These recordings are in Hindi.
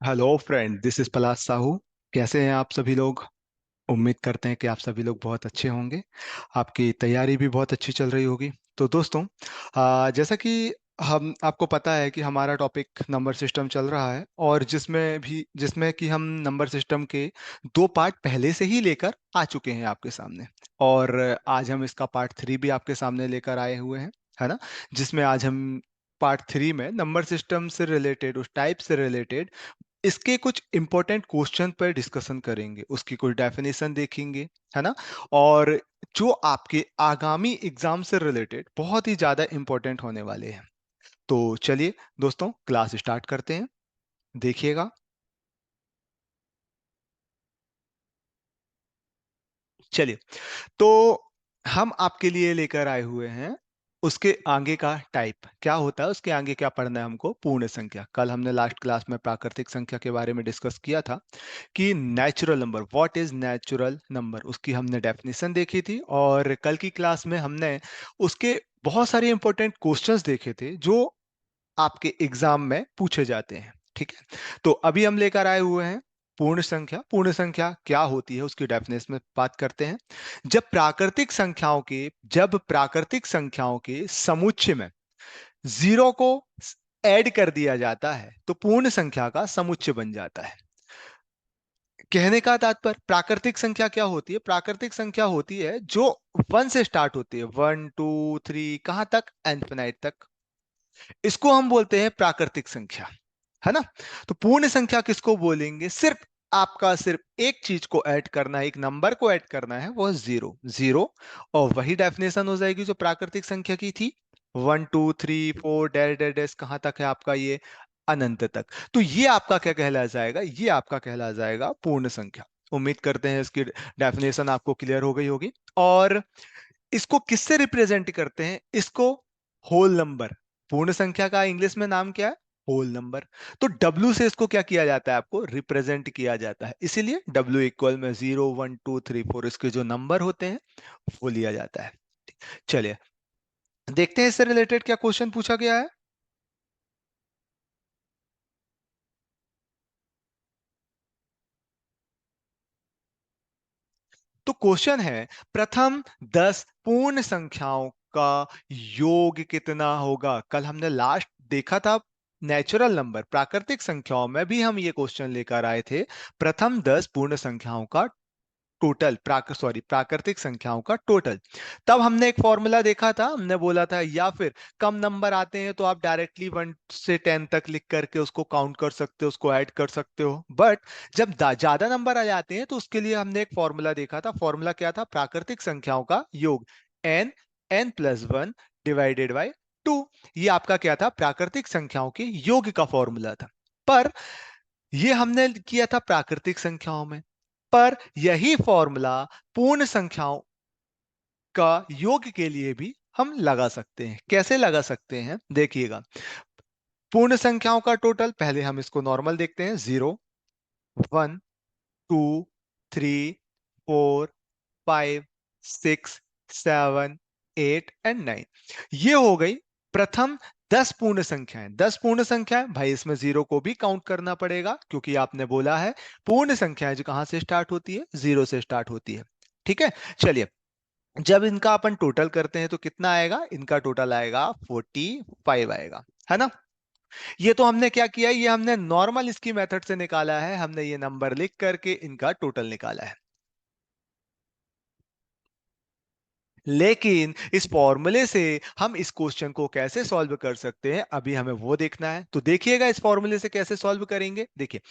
हेलो फ्रेंड, दिस इज पलाश साहू। कैसे हैं आप सभी लोग? उम्मीद करते हैं कि आप सभी लोग बहुत अच्छे होंगे। आपकी तैयारी भी बहुत अच्छी चल रही होगी। तो दोस्तों, जैसा कि हम आपको पता है कि हमारा टॉपिक नंबर सिस्टम चल रहा है, और जिसमें कि हम नंबर सिस्टम के दो पार्ट पहले से ही लेकर आ चुके हैं आपके सामने। और आज हम इसका पार्ट 3 भी आपके सामने लेकर आए हुए हैं, है ना? जिसमें आज हम पार्ट 3 में नंबर सिस्टम से रिलेटेड, उस टाइप से रिलेटेड इसके कुछ इंपॉर्टेंट क्वेश्चन पर डिस्कशन करेंगे, उसकी कुछ डेफिनेशन देखेंगे, है ना? और जो आपके आगामी एग्जाम से रिलेटेड बहुत ही ज्यादा इंपॉर्टेंट होने वाले हैं। तो चलिए दोस्तों, क्लास स्टार्ट करते हैं। देखिएगा। चलिए, तो हम आपके लिए लेकर आए हुए हैं उसके आगे का टाइप क्या होता है, उसके आगे क्या पढ़ना है हमको। पूर्ण संख्या। कल हमने लास्ट क्लास में प्राकृतिक संख्या के बारे में डिस्कस किया था कि natural number, what is natural number, उसकी हमने डेफिनेशन देखी थी। और कल की क्लास में हमने उसके बहुत सारे इंपॉर्टेंट क्वेश्चंस देखे थे जो आपके एग्जाम में पूछे जाते हैं। ठीक है, तो अभी हम लेकर आए हुए हैं पूर्ण संख्या। पूर्ण संख्या क्या होती है उसकी डेफिनेशन में बात करते हैं। जब प्राकृतिक संख्याओं के समुच्चय में जीरो को ऐड कर दिया जाता है तो पूर्ण संख्या का समुच्चय बन जाता है। कहने का तात्पर्य, प्राकृतिक संख्या क्या होती है? प्राकृतिक संख्या होती है जो वन से स्टार्ट होती है, वन टू थ्री, कहां तक? इनफिनाइट तक। इसको हम बोलते हैं प्राकृतिक संख्या, है ना? तो पूर्ण संख्या किसको बोलेंगे? सिर्फ एक चीज को ऐड करना है, एक नंबर को ऐड करना है, वो जीरो। जीरो, और वही डेफिनेशन हो जाएगी जो प्राकृतिक संख्या की थी। One two three four dash dash dash, कहां तक है आपका ये? अनंत तक। तो ये आपका क्या कहला जाएगा? ये आपका कहला जाएगा पूर्ण संख्या। उम्मीद करते हैं इसकी डेफिनेशन आपको क्लियर हो गई होगी। और इसको किससे रिप्रेजेंट करते हैं? इसको होल नंबर। पूर्ण संख्या का इंग्लिश में नाम क्या है? Whole number. तो डब्ल्यू से इसको क्या किया जाता है? आपको रिप्रेजेंट किया जाता है। इसीलिए डब्ल्यू इक्वल में zero one two three four, इसके जो नंबर होते हैं वो लिया जाता है। चलिए देखते हैं इससे रिलेटेड क्या क्वेश्चन पूछा गया है। तो क्वेश्चन है, प्रथम 10 पूर्ण संख्याओं का योग कितना होगा? कल हमने लास्ट देखा था नेचुरल नंबर, प्राकृतिक संख्याओं में भी हम ये क्वेश्चन लेकर आए थे। प्रथम 10 पूर्ण संख्याओं का टोटल, प्राकृतिक संख्याओं का टोटल। तब हमने एक फॉर्मूला देखा था, हमने बोला था या फिर कम नंबर आते हैं तो आप डायरेक्टली 1 से 10 तक लिख करके उसको काउंट कर सकते हो, उसको ऐड कर सकते हो। बट जब ज्यादा नंबर आ जाते हैं तो उसके लिए हमने एक फॉर्मूला देखा था। फॉर्मूला क्या था? प्राकृतिक संख्याओं का योग, एन, n+1 डिवाइडेड बाई 2। ये आपका क्या था? प्राकृतिक संख्याओं के योग का फॉर्मूला था। पर ये हमने किया था प्राकृतिक संख्याओं में। पर यही फॉर्मूला पूर्ण संख्याओं का योग के लिए भी हम लगा सकते हैं। कैसे लगा सकते हैं? देखिएगा। पूर्ण संख्याओं का टोटल, पहले हम इसको नॉर्मल देखते हैं। Zero, one, two, three, four, five, six, seven, eight and nine. ये हो गई प्रथम 10 पूर्ण संख्याएं। 10 पूर्ण संख्याएं भाई, इसमें जीरो को भी काउंट करना पड़ेगा क्योंकि आपने बोला है पूर्ण संख्याएं जो कहां से स्टार्ट होती है? जीरो से स्टार्ट होती है। ठीक है, चलिए। जब इनका अपन टोटल करते हैं तो कितना आएगा? इनका टोटल आएगा 45 आएगा, है ना? ये तो हमने क्या किया, ये हमने नॉर्मल इसकी मेथड से निकाला है। हमने ये नंबर लिख करके इनका टोटल निकाला है। लेकिन इस फॉर्मूले से हम इस क्वेश्चन को कैसे सॉल्व कर सकते हैं, अभी हमें वो देखना है। तो देखिएगा इस फॉर्मूले से कैसे सॉल्व करेंगे। देखिए,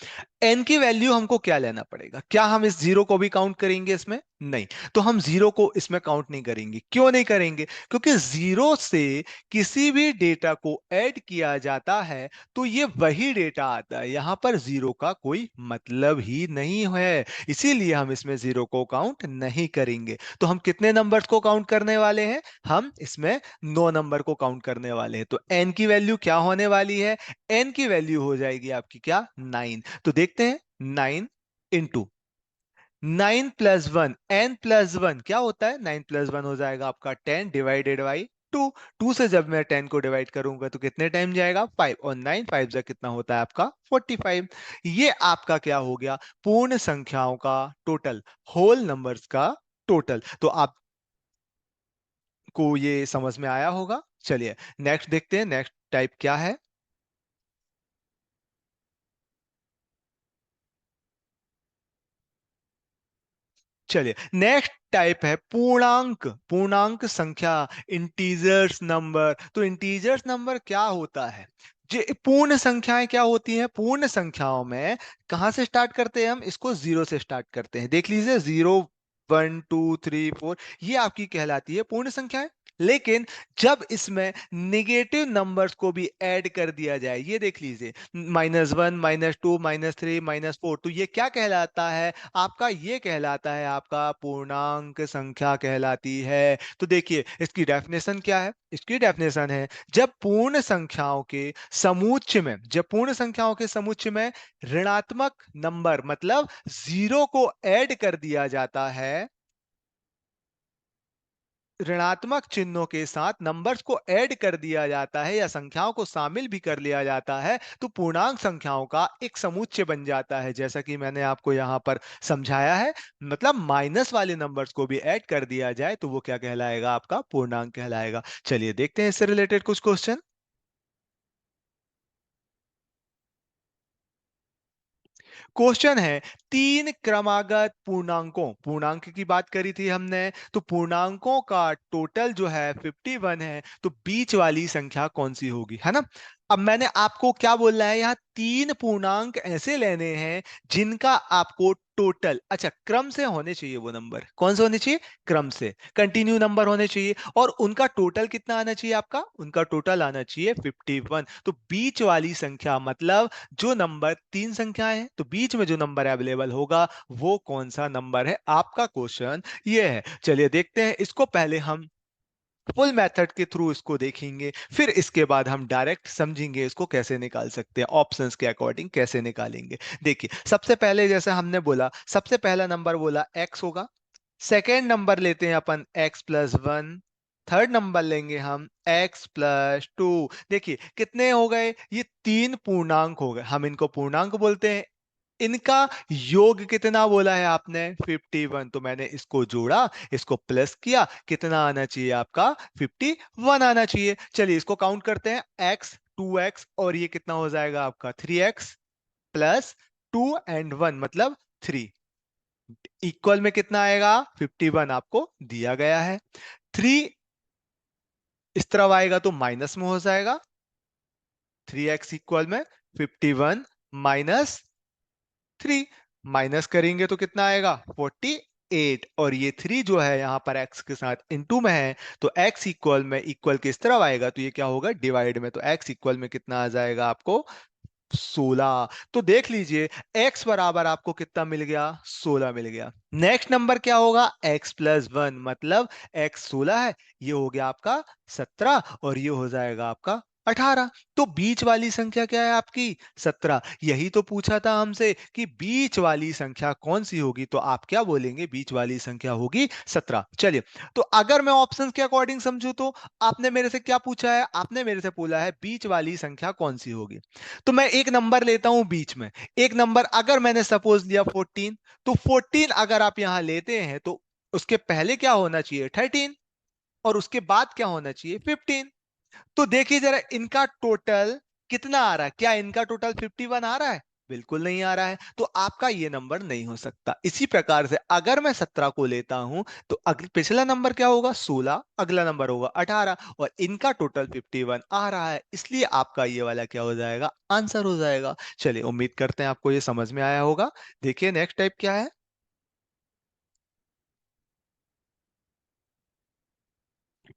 एन की वैल्यू हमको क्या लेना पड़ेगा? क्या हम इस जीरो को भी काउंट करेंगे इसमें? नहीं। तो हम जीरो को इसमें काउंट नहीं करेंगे। क्यों नहीं करेंगे? क्योंकि जीरो से किसी भी डेटा को ऐड किया जाता है तो ये वही डेटा आता है, यहां पर जीरो का कोई मतलब ही नहीं है। इसीलिए हम इसमें जीरो को काउंट नहीं करेंगे। तो हम कितने नंबर्स को काउंट करने वाले हैं? हम इसमें 9 नंबर को काउंट करने वाले हैं। तो एन की वैल्यू क्या होने वाली है? एन की वैल्यू हो जाएगी आपकी क्या? 9। तो देखते हैं, 9 9 प्लस वन, n+1 क्या होता है? 9+1 हो जाएगा आपका 10 डिवाइडेड बाई टू। टू से जब मैं 10 को डिवाइड करूंगा तो कितने टाइम जाएगा? 5, और 9 5 जा कितना होता है आपका? 45। ये आपका क्या हो गया? पूर्ण संख्याओं का टोटल, होल नंबर्स का टोटल। तो आपको ये समझ में आया होगा। चलिए नेक्स्ट देखते हैं, नेक्स्ट टाइप क्या है। चलिए नेक्स्ट टाइप है पूर्णांक, पूर्णांक संख्या, इंटीजर्स नंबर। तो इंटीजर्स नंबर क्या होता है? जो पूर्ण संख्याएं क्या होती हैं? पूर्ण संख्याओं में कहां से स्टार्ट करते हैं हम? इसको जीरो से स्टार्ट करते हैं। देख लीजिए, जीरो, 1 2 3 4, ये आपकी कहलाती है पूर्ण संख्याएं। लेकिन जब इसमें निगेटिव नंबर्स को भी ऐड कर दिया जाए, ये देख लीजिए, -1 -2 -3 -4, तो ये क्या कहलाता है आपका? ये कहलाता है आपका पूर्णांक संख्या कहलाती है। तो देखिए इसकी डेफिनेशन क्या है? इसकी डेफिनेशन है, जब पूर्ण संख्याओं के समुच्चय में, जब पूर्ण संख्याओं के समुच्चय में ऋणात्मक नंबर मतलब जीरो को ऐड कर दिया जाता है, ऋणात्मक चिन्हों के साथ नंबर्स को ऐड कर दिया जाता है या संख्याओं को शामिल भी कर लिया जाता है, तो पूर्णांक संख्याओं का एक समुच्चय बन जाता है, जैसा कि मैंने आपको यहां पर समझाया है। मतलब माइनस वाले नंबर्स को भी ऐड कर दिया जाए तो वो क्या कहलाएगा? आपका पूर्णांक कहलाएगा। चलिए देखते हैं इससे रिलेटेड कुछ क्वेश्चन। क्वेश्चन है, तीन क्रमागत पूर्णांकों, पूर्णांक की बात करी थी हमने, तो पूर्णांकों का टोटल जो है 51 है, तो बीच वाली संख्या कौन सी होगी, है ना? अब मैंने आपको क्या बोलना है, यहाँ तीन पूर्णांक ऐसे लेने हैं जिनका आपको टोटल, अच्छा क्रम से होने चाहिए, वो नंबर कौन से होने चाहिए? क्रम से, कंटिन्यू नंबर होने चाहिए, और उनका टोटल कितना आना चाहिए आपका? उनका टोटल आना चाहिए 51। तो बीच वाली संख्या मतलब जो नंबर, तीन संख्याएं हैं तो बीच में जो नंबर अवेलेबल होगा वो कौन सा नंबर है? आपका क्वेश्चन ये है। चलिए देखते हैं इसको, पहले हम फुल मेथड के थ्रू इसको देखेंगे, फिर इसके बाद हम डायरेक्ट समझेंगे इसको कैसे निकाल सकते हैं, ऑप्शंस के अकॉर्डिंग कैसे निकालेंगे। देखिए सबसे पहले जैसे हमने बोला, सबसे पहला नंबर बोला x होगा, सेकेंड नंबर लेते हैं अपन x+1, थर्ड नंबर लेंगे हम x+2। देखिए कितने हो गए? ये तीन पूर्णांक हो गए, हम इनको पूर्णांक बोलते हैं। इनका योग कितना बोला है आपने? 51। तो मैंने इसको जोड़ा, इसको प्लस किया, कितना आना चाहिए आपका? 51 आना चाहिए। चलिए इसको काउंट करते हैं, x 2x, और ये कितना हो जाएगा आपका? 3x प्लस 2 और 1 मतलब 3, इक्वल में कितना आएगा? 51 आपको दिया गया है। 3 इस तरफ आएगा तो माइनस में हो जाएगा, 3x इक्वल में 51 माइनस 3, माइनस करेंगे तो कितना आएगा? 48, और ये 3 जो है यहां पर x के साथ इनटू में है, तो x इक्वल में, इक्वल किस तरफ आएगा? तो ये क्या होगा? डिवाइड में, तो x इक्वल में कितना आ जाएगा आपको? 16। तो देख लीजिए x बराबर आपको कितना मिल गया? 16 मिल गया। नेक्स्ट नंबर क्या होगा? x+1, मतलब x 16 है, ये हो गया आपका 17, और ये हो जाएगा आपका 18। तो बीच वाली संख्या क्या है आपकी? 17। यही तो पूछा था हमसे कि बीच वाली संख्या कौन सी होगी, तो आप क्या बोलेंगे? बीच वाली संख्या होगी 17। चलिए, तो अगर मैं ऑप्शंस के अकॉर्डिंग समझू तो आपने मेरे से क्या पूछा है? आपने मेरे से बोला है बीच वाली संख्या कौन सी होगी। तो मैं एक नंबर लेता हूं बीच में, एक नंबर अगर मैंने सपोज लिया 14, तो 14 अगर आप यहां लेते हैं तो उसके पहले क्या होना चाहिए? 13, और उसके बाद क्या होना चाहिए? 15। तो देखिए जरा इनका टोटल कितना आ रहा है, क्या इनका टोटल 51 आ रहा है? बिल्कुल नहीं आ रहा है, तो आपका ये नंबर नहीं हो सकता। इसी प्रकार से अगर मैं 17 को लेता हूं तो पिछला नंबर क्या होगा? 16, अगला नंबर होगा 18, और इनका टोटल 51 आ रहा है, इसलिए आपका ये वाला क्या हो जाएगा? आंसर हो जाएगा। चलिए उम्मीद करते हैं आपको ये समझ में आया होगा। देखिए नेक्स्ट टाइप क्या है।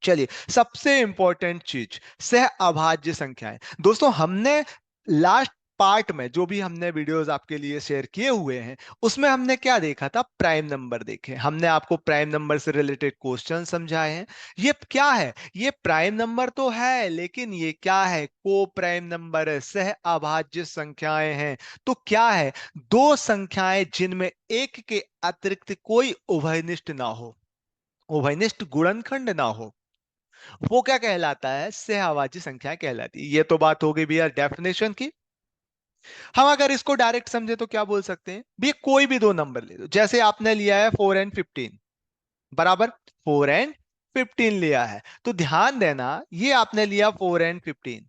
चलिए सबसे इंपॉर्टेंट चीज, सह अभाज्य संख्याएं। दोस्तों हमने लास्ट पार्ट में जो भी हमने वीडियोस आपके लिए शेयर किए हुए हैं, उसमें हमने क्या देखा था? प्राइम नंबर देखे, हमने आपको प्राइम नंबर से रिलेटेड क्वेश्चन समझाए हैं। ये क्या है? ये प्राइम नंबर तो है, लेकिन ये क्या है? को प्राइम नंबर है, सह अभाज्य संख्याएं हैं। तो क्या है? दो संख्याएं जिनमें एक के अतिरिक्त कोई उभयनिष्ठ ना हो, उभयनिष्ठ गुणनखंड ना हो, वो क्या कहलाता है, सहअभाज्य संख्याएं कहलाती है। ये तो बात हो गई भैया डेफिनेशन की। हम अगर इसको डायरेक्ट समझे तो क्या बोल सकते हैं भैया, कोई भी दो नंबर ले लो, जैसे आपने लिया है 4 and 15 बराबर, 4 and 15 लिया है, तो ध्यान देना ये आपने लिया 4 and 15,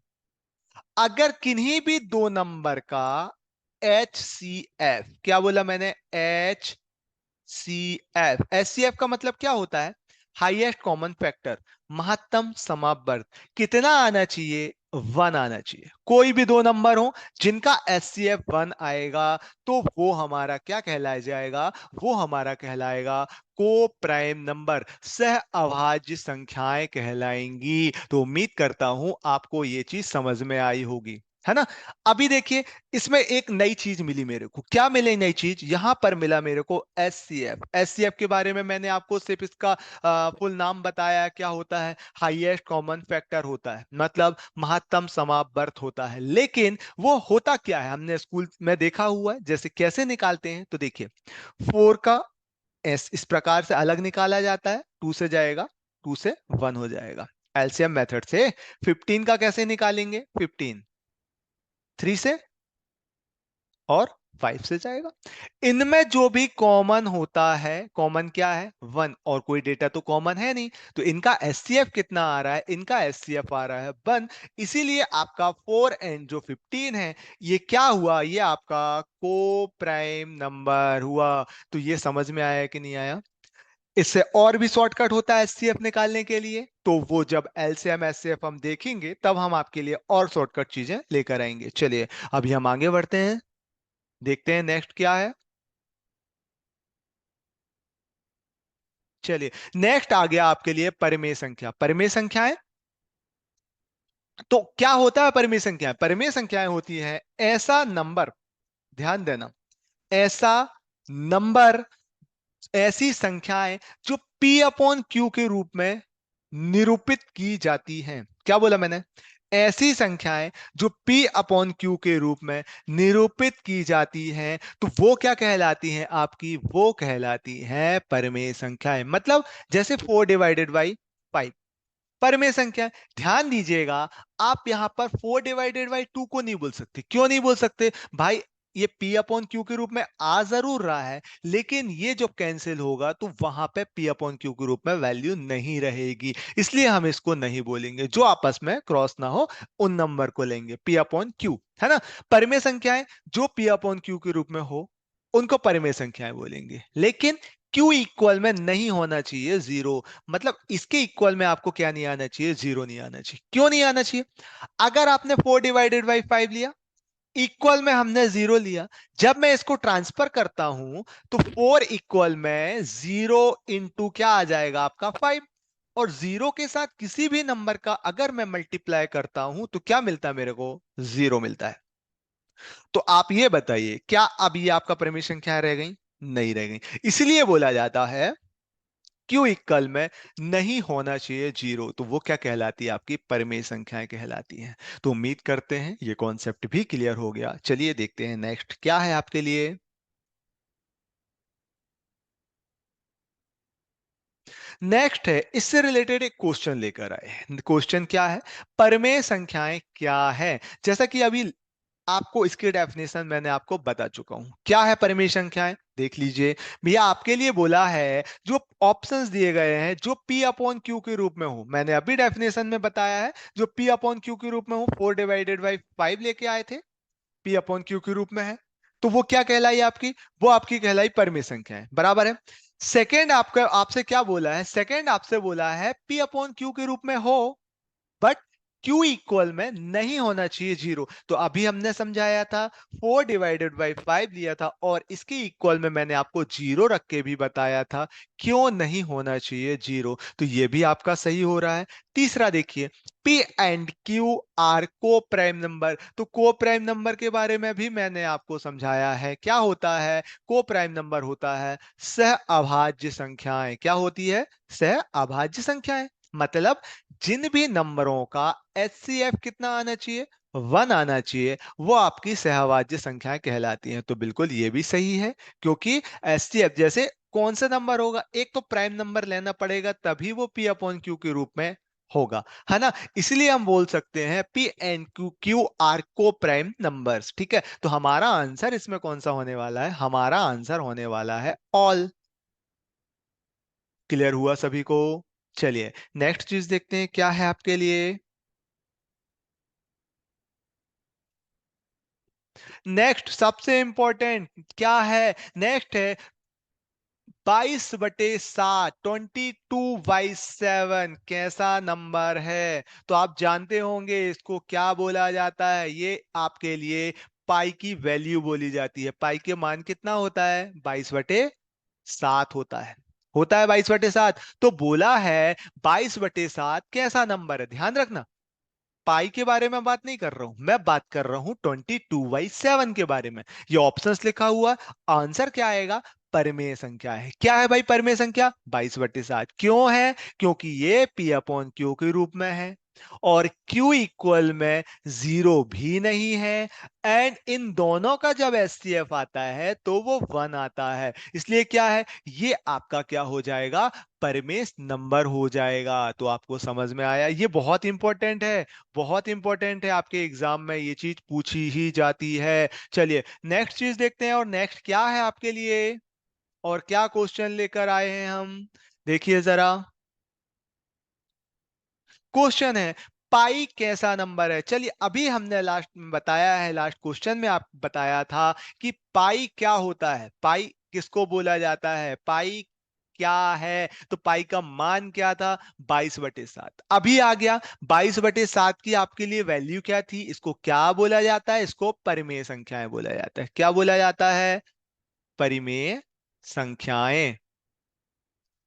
अगर किन्हीं भी दो नंबर का HCF, क्या बोला मैंने, HCF का मतलब क्या होता है, हाईएस्ट कॉमन फैक्टर, महत्तम समावर्त, कितना आना चाहिए, 1 आना चाहिए। कोई भी दो नंबर हो जिनका HCF 1 आएगा तो वो हमारा क्या कहलाया जाएगा, वो हमारा कहलाएगा को प्राइम नंबर, सह अभाज्य संख्याएं कहलाएंगी। तो उम्मीद करता हूं आपको ये चीज समझ में आई होगी, है ना। अभी देखिए, इसमें एक नई चीज मिली मेरे को, क्या मिली नई चीज, यहां पर मिला मेरे को एससीएफ के बारे में मैंने आपको सिर्फ इसका फुल नाम बताया, क्या होता है, हाईएस्ट कॉमन फैक्टर होता है, मतलब महत्तम समावर्त होता है। लेकिन वो होता क्या है, हमने स्कूल में देखा हुआ है, जैसे कैसे निकालते हैं, तो देखिए, 4 का एस इस प्रकार से अलग निकाला जाता है, 2 से जाएगा, 2 से 1 हो जाएगा। एलसीएम मेथड से 15 का कैसे निकालेंगे, 15 3 से और 5 से जाएगा। इनमें जो भी कॉमन होता है, कॉमन क्या है, 1, और कोई डेटा तो कॉमन है नहीं, तो इनका एचसीएफ कितना आ रहा है, इनका एचसीएफ आ रहा है 1। इसीलिए आपका 4 एंड जो 15 है, ये क्या हुआ, ये आपका को प्राइम नंबर हुआ। तो ये समझ में आया कि नहीं आया। इससे और भी शॉर्टकट होता है एचसीएफ निकालने के लिए, तो वो जब एलसीएम एचसीएफ हम देखेंगे तब हम आपके लिए और शॉर्टकट चीजें लेकर आएंगे। चलिए अभी हम आगे बढ़ते हैं, देखते हैं नेक्स्ट क्या है। चलिए नेक्स्ट आ गया आपके लिए परिमेय संख्या। परिमेय संख्याएं, तो क्या होता है परिमेय संख्याएं, परिमेय संख्याएं होती है ऐसा नंबर, ध्यान देना, ऐसा नंबर, ऐसी संख्याएं जो P अपॉन क्यू के रूप में निरूपित की जाती हैं। क्या बोला मैंने, ऐसी संख्याएं जो P अपॉन क्यू के रूप में निरूपित की जाती हैं, तो वो क्या कहलाती हैं आपकी, वो कहलाती हैं परिमेय संख्याएं। मतलब जैसे 4/5 परिमेय संख्या है। ध्यान दीजिएगा, आप यहां पर 4/2 को नहीं बोल सकते। क्यों नहीं बोल सकते भाई, ये P अपॉन क्यू के रूप में आ जरूर रहा है, लेकिन ये जो कैंसिल होगा तो वहां पे P अपॉन क्यू के रूप में वैल्यू नहीं रहेगी, इसलिए हम इसको नहीं बोलेंगे। जो आपस में क्रॉस ना हो उन नंबर को लेंगे, P अपॉन क्यू, है ना। परिमेय संख्याएं जो P अपॉन क्यू के रूप में हो उनको परिमेय संख्याएं बोलेंगे, लेकिन क्यू इक्वल में नहीं होना चाहिए जीरो। मतलब इसके इक्वल में आपको क्या नहीं आना चाहिए, जीरो नहीं आना चाहिए। क्यों नहीं आना चाहिए, अगर आपने 4/5 लिया, इक्वल में हमने जीरो लिया, जब मैं इसको ट्रांसफर करता हूं तो 4 इक्वल में जीरो इंटू क्या आ जाएगा आपका 5, और जीरो के साथ किसी भी नंबर का अगर मैं मल्टीप्लाई करता हूं तो क्या मिलता है मेरे को, जीरो मिलता है। तो आप ये बताइए, क्या अब ये आपका परिमेय संख्या रह गई, नहीं रह गई। इसलिए बोला जाता है क्यू इक्वल में नहीं होना चाहिए जीरो, तो वो क्या कहलाती है, आपकी परिमेय संख्याएं कहलाती हैं। तो उम्मीद करते हैं ये कॉन्सेप्ट भी क्लियर हो गया। चलिए देखते हैं नेक्स्ट क्या है आपके लिए। नेक्स्ट है, इससे रिलेटेड एक क्वेश्चन लेकर आए हैं। क्वेश्चन क्या है, परिमेय संख्याएं क्या है। जैसा कि अभी आपको इसकी डेफिनेशन मैंने आपको बता चुका हूं, क्या है परिमेय संख्याएं, देख लीजिए भैया। आपके लिए बोला है जो ऑप्शंस दिए गए हैं जो P अपॉन क्यू के रूप में हो, मैंने अभी डेफिनेशन में बताया है, जो P अपॉन क्यू के रूप में हो, 4/5 लेके आए थे, P अपॉन क्यू के रूप में है, तो वो क्या कहलाई आपकी, वो आपकी कहलाई परिमेय संख्या है, बराबर है। सेकेंड आपका आपसे क्या बोला है, सेकेंड आपसे बोला है P अपॉन क्यू के रूप में हो, बट क्यू इक्वल में नहीं होना चाहिए जीरो। तो अभी हमने समझाया था, 4/5 लिया था और इसके इक्वल में मैंने आपको जीरो रख के भी बताया था क्यों नहीं होना चाहिए जीरो। तो ये भी आपका सही हो रहा है। तीसरा देखिए, P एंड Q आर को प्राइम नंबर, तो को प्राइम नंबर के बारे में भी मैंने आपको समझाया है। क्या होता है, को प्राइम नंबर होता है सह अभाज्य संख्याएं। क्या होती है, सह अभाज्य संख्याएं, मतलब जिन भी नंबरों का एचसीएफ कितना आना चाहिए, 1 आना चाहिए, वो आपकी सहवाज्य संख्याएं कहलाती हैं। तो बिल्कुल ये भी सही है, क्योंकि एचसीएफ जैसे कौन सा नंबर होगा, एक तो प्राइम नंबर लेना पड़ेगा तभी वो P अपॉन क्यू के रूप में होगा, है ना। इसलिए हम बोल सकते हैं P N Q Q R को प्राइम नंबर्स। ठीक है, तो हमारा आंसर इसमें कौन सा होने वाला है? हमारा आंसर होने वाला है ऑल। क्लियर हुआ सभी को? चलिए नेक्स्ट चीज देखते हैं क्या है आपके लिए। नेक्स्ट सबसे इंपॉर्टेंट क्या है? नेक्स्ट है 22/7, 22/7 कैसा नंबर है? तो आप जानते होंगे इसको क्या बोला जाता है। ये आपके लिए पाई की वैल्यू बोली जाती है। पाई के मान कितना होता है? 22/7 होता है 22/7। तो बोला है 22/7 कैसा नंबर है? ध्यान रखना, पाई के बारे में बात नहीं कर रहा हूं, मैं बात कर रहा हूं 22/7 के बारे में। ये ऑप्शंस लिखा हुआ, आंसर क्या आएगा? परिमेय संख्या है। क्या है भाई परिमेय संख्या? 22/7। क्यों है? क्योंकि ये पी अपॉन क्यू के रूप में है, और Q इक्वल में जीरो भी नहीं है। एंड इन दोनों का जब एचसीएफ आता है तो वो 1 आता है। इसलिए क्या है, ये आपका क्या हो जाएगा? परिमेय नंबर हो जाएगा। तो आपको समझ में आया, ये बहुत इंपॉर्टेंट है, बहुत इंपॉर्टेंट है। आपके एग्जाम में ये चीज पूछी ही जाती है। चलिए नेक्स्ट चीज देखते हैं, और नेक्स्ट क्या है आपके लिए, और क्या क्वेश्चन लेकर आए हैं हम। देखिए जरा, क्वेश्चन है पाई कैसा नंबर है। चलिए अभी हमने लास्ट में बताया है, लास्ट क्वेश्चन में आप बताया था कि पाई क्या होता है, पाई किसको बोला जाता है, पाई क्या है। तो पाई का मान क्या था? 22/7। अभी आ गया 22/7 की आपके लिए वैल्यू क्या थी? इसको क्या बोला जाता है? इसको परिमेय संख्याएं बोला जाता है। क्या बोला जाता है? परिमेय संख्याएं,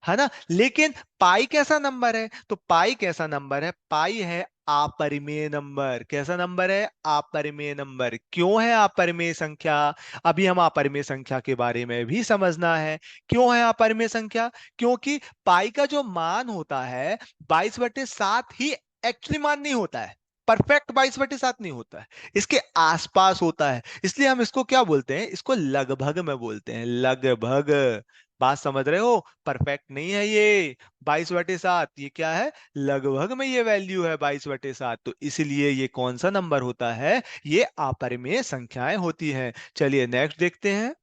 है ना। लेकिन पाई कैसा नंबर है? तो पाई कैसा नंबर है? पाई है अपरिमेय नंबर। कैसा नंबर है? अपरिमेय नंबर। क्यों है अपरिमेय संख्या? अभी हम अपरिमेय संख्या के बारे में भी समझना है। क्यों है अपरिमेय संख्या? क्योंकि पाई का जो मान होता है 22/7 ही एक्चुअली मान नहीं होता है, परफेक्ट 22/7 नहीं होता है, इसके आसपास होता है। इसलिए हम इसको क्या बोलते हैं? इसको लगभग में बोलते हैं, लगभग। बात समझ रहे हो? परफेक्ट नहीं है ये 22/7, ये क्या है? लगभग में ये वैल्यू है 22/7। तो इसलिए ये कौन सा नंबर होता है? ये अपरिमेय संख्याएं होती हैं। चलिए नेक्स्ट देखते हैं।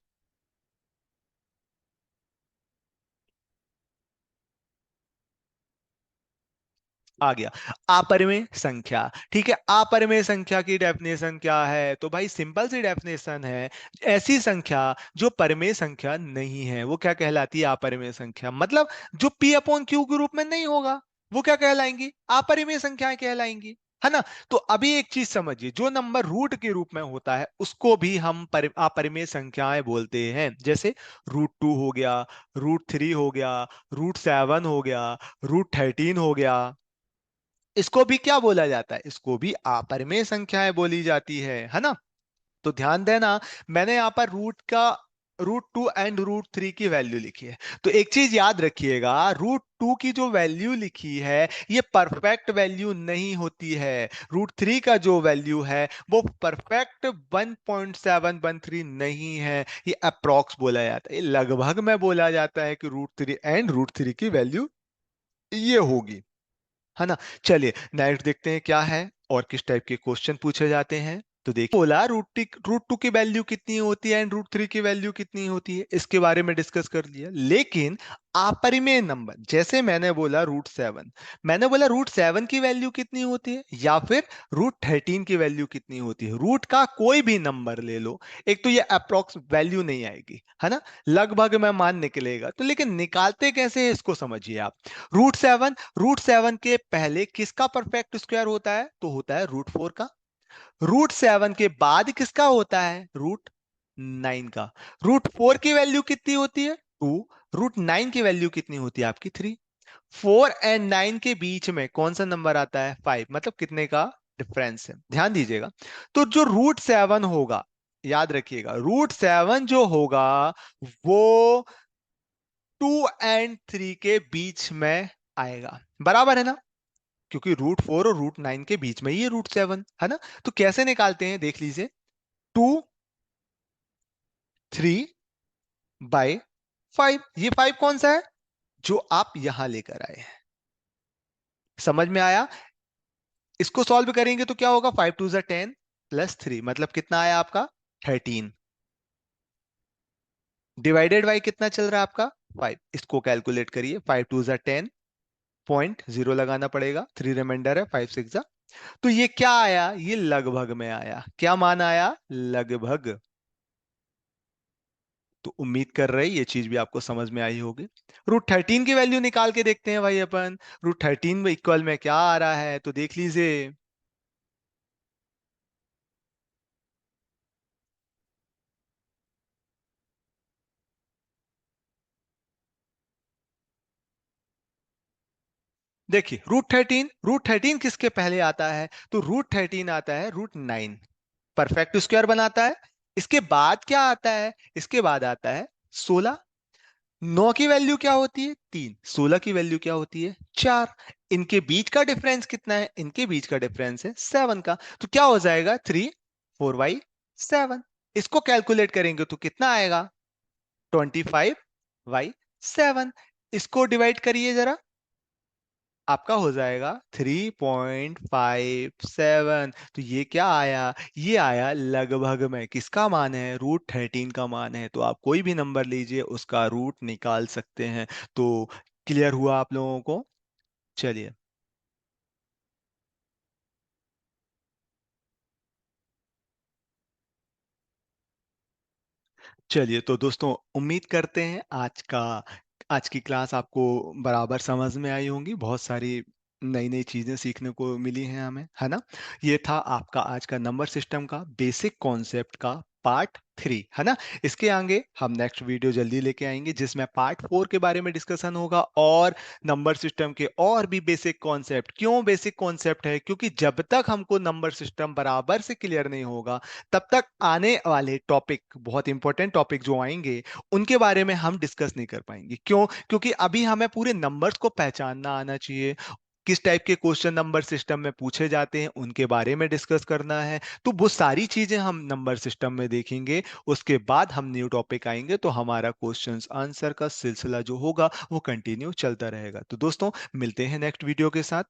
आ गया अपरिमेय संख्या। ठीक है, अपरिमेय संख्या की डेफिनेशन क्या है? तो भाई सिंपल सी डेफिनेशन है, ऐसी संख्या जो परिमेय संख्या नहीं है वो क्या कहलाती है? अपरिमेय संख्या। मतलब जो पी अपॉन क्यू के रूप में नहीं होगा वो क्या कहलाएंगी? अपरिमेय संख्याएं कहलाएंगी, है ना। तो अभी एक चीज समझिए, जो नंबर रूट के रूप में होता है उसको भी हम अपरिमेय संख्याएं बोलते हैं। जैसे √2 हो गया, √3 हो गया, √7 हो गया, √13 हो गया, इसको भी क्या बोला जाता है? इसको भी अपरिमेय संख्याएं बोली जाती है ना। तो ध्यान देना, मैंने यहां पर √2 एंड √3 की वैल्यू लिखी है। तो एक चीज याद रखिएगा, √2 की जो वैल्यू लिखी है ये परफेक्ट वैल्यू नहीं होती है। √3 का जो वैल्यू है वो परफेक्ट 1.713 नहीं है, ये अप्रोक्स बोला जाता है, ये लगभग में बोला जाता है कि √3 एंड √3 की वैल्यू ये होगी, है ना। चलिए नेक्स्ट देखते हैं क्या है और किस टाइप के क्वेश्चन पूछे जाते हैं। तो देखिए बोला √2 की वैल्यू कितनी होती है एंड √3 की वैल्यू कितनी होती है, इसके बारे में डिस्कस कर लिया। लेकिन अपरिमेय नंबर, जैसे मैंने बोला √7, मैंने बोला √7 की वैल्यू कितनी होती है या फिर √13 की वैल्यू कितनी होती है। रूट का कोई भी नंबर ले लो, एक तो ये अप्रोक्स वैल्यू नहीं आएगी, है ना, लगभग में मान निकलेगा। तो लेकिन निकालते कैसे है इसको समझिए आप। √7 के पहले किसका परफेक्ट स्क्वायर होता है? तो होता है √4 का। √7 के बाद किसका होता है? √9 का। √4 की वैल्यू कितनी होती है? 2। √9 की वैल्यू कितनी होती है आपकी? 3। 4 और 9 के बीच में कौन सा नंबर आता है? 5। मतलब कितने का डिफरेंस है? ध्यान दीजिएगा। तो जो √7 होगा, याद रखिएगा, √7 जो होगा वो 2 और 3 के बीच में आएगा, बराबर है ना, क्योंकि √4 और √9 के बीच में ही है √7, है ना। तो कैसे निकालते हैं देख लीजिए, 2 3/5। ये 5 कौन सा है? जो आप यहां लेकर आए हैं, समझ में आया? इसको सॉल्व करेंगे तो क्या होगा, 5 2 10 +3 मतलब कितना आया आपका 13। डिवाइडेड बाई कितना चल रहा है आपका 5, इसको कैलकुलेट करिए, 5 2 10 0.0 लगाना पड़ेगा, 3 रिमाइंडर है, 5 6 तो ये क्या आया, ये लगभग में आया, क्या मान आया, लगभग। तो उम्मीद कर रहे ये चीज भी आपको समझ में आई होगी। √13 की वैल्यू निकाल के देखते हैं भाई अपन, √13 में इक्वल में क्या आ रहा है तो देख लीजिए। देखिए √13 किसके पहले आता है, तो √13 आता है √9, परफेक्ट स्क्वायर बनाता है। इसके बाद क्या आता है, इसके बाद आता है 16। 9 की वैल्यू क्या होती है 3, 16 की वैल्यू क्या होती है 4। इनके बीच का डिफरेंस कितना है, इनके बीच का डिफरेंस है 7 का, तो क्या हो जाएगा 3 4 y 7। इसको कैलकुलेट करेंगे तो कितना आएगा 25 y 7। इसको डिवाइड करिए जरा, आपका हो जाएगा 3.57। तो ये क्या आया, ये आया लगभग में, किसका मान है, √13 का मान है। तो आप कोई भी नंबर लीजिए उसका रूट निकाल सकते हैं। तो क्लियर हुआ आप लोगों को? चलिए। चलिए तो दोस्तों, उम्मीद करते हैं आज की क्लास आपको बराबर समझ में आई होंगी, बहुत सारी नई नई चीजें सीखने को मिली हैं हमें, है ना। ये था आपका आज का नंबर सिस्टम का बेसिक कॉन्सेप्ट का पार्ट 3, है ना। इसके आगे हम नेक्स्ट वीडियो जल्दी लेके आएंगे जिसमें पार्ट 4 के बारे में डिस्कशन होगा, और नंबर सिस्टम के और भी बेसिक कॉन्सेप्ट। क्यों बेसिक कॉन्सेप्ट है, क्योंकि जब तक हमको नंबर सिस्टम बराबर से क्लियर नहीं होगा तब तक आने वाले टॉपिक, बहुत इंपॉर्टेंट टॉपिक जो आएंगे, उनके बारे में हम डिस्कस नहीं कर पाएंगे। क्यों, क्योंकि अभी हमें पूरे नंबर्स को पहचानना आना चाहिए, किस टाइप के क्वेश्चन नंबर सिस्टम में पूछे जाते हैं उनके बारे में डिस्कस करना है। तो वो सारी चीजें हम नंबर सिस्टम में देखेंगे, उसके बाद हम न्यू टॉपिक आएंगे तो हमारा क्वेश्चंस आंसर का सिलसिला जो होगा वो कंटिन्यू चलता रहेगा। तो दोस्तों, मिलते हैं नेक्स्ट वीडियो के साथ।